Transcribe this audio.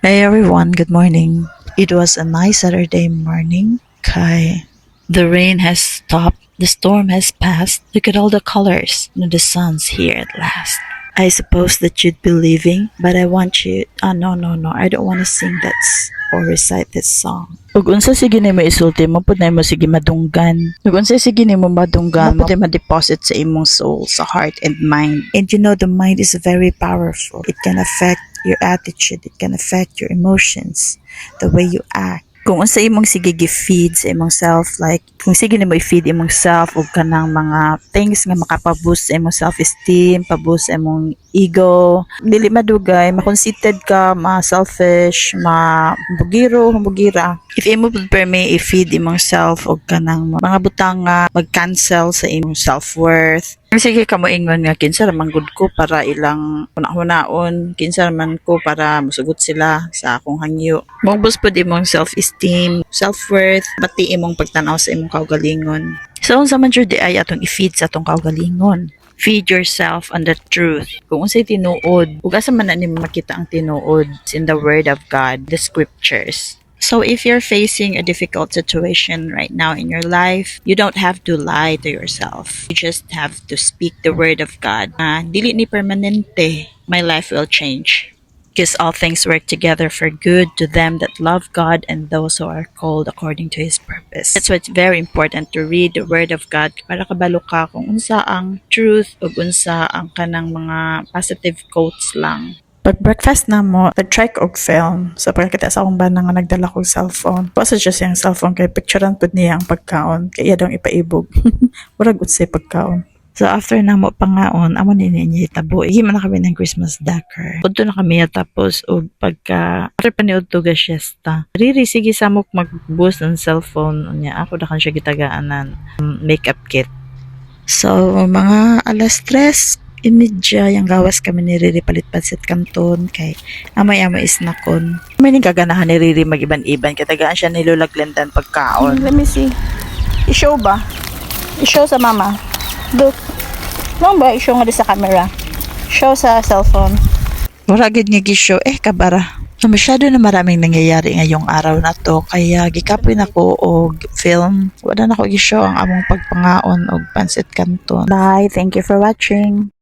Hey everyone, good morning. It was a nice Saturday morning. Kai. The rain has stopped. The storm has passed. Look at all the colors. The sun's here at last. I suppose that you'd be leaving, but I want you. No. I don't want to sing or recite this song. Ug unsa sige nimo isulti mo pud mo sige madunggan. Ug unsa sige nimo madunggan mo pud ma-deposit sa imong soul, sa heart and mind. And you know the mind is very powerful. It can affect your attitude, it can affect your emotions, the way you act. Kung unsa imong sige gi-feed sa imong self, like kung sige nimo i-feed imong self og kanang mga things nga makapaboost sa imong self-esteem, paboost sa imong ego, dili madugay, ma-conceited ka, ma-selfish, mabugira. If imo permi i-feed imong self og kanang mga butang nga mag-cancel sa imong self-worth, sige ka mo ingon nga kinsa man gud ko para ilang hunaon, kinsa man ko para musugot sila sa akong hangyo. Mobus pud imong self-esteem, self-worth, bati imong pagtanaw sa imong kaugalingon. So unsa man jud di ay atong i-feed sa atong kaugalingon? Feed yourself on the truth. Kung unsay tinuod, ug asa man na nimo makita ang tinuod in the word of God, the scriptures. So if you're facing a difficult situation right now in your life, you don't have to lie to yourself. You just have to speak the word of God. Dili ni permanente, my life will change. Because all things work together for good to them that love God and those who are called according to His purpose. That's why it's very important to read the word of God para kabalo ka kung unsa ang truth o unsa ang kanang mga positive quotes lang. Pag breakfast na mo, nag-try ko og film. So pagkita sa akong bana nga nagdala kong cellphone. Basta siya siyang cellphone kay picturean pud niya ang pagkaon. Kaya daw ipaibog. Murag unsay pagkaon. So after na mo pangaon, amo ni niya itabo. Ihima na kami ng Christmas decor. Punto na kami tapos og pagka after paniud to ga siesta. Riri sige samok mag-boost ng cellphone niya. Ako dakan siya gitagaanan makeup kit. So mga alas 3 imidya yung gawas kami ni Riri palit pansit kanton kay amay-amay isnakon. May ning kaganahan ni Riri mag-iban-iban katagaan siya nilulaglendan pagkaon. Let me see. I-show ba? I-show sa mama. Look. Lang ba i-show nga sa camera? Show sa cellphone. Wala gid nga gi-show kabara. So, masyado na maraming nangyayari ngayong araw na to kaya gikapoy nako og film. Wala na ko gi-show ang among pagpangaon og pansit kanton. Bye. Thank you for watching.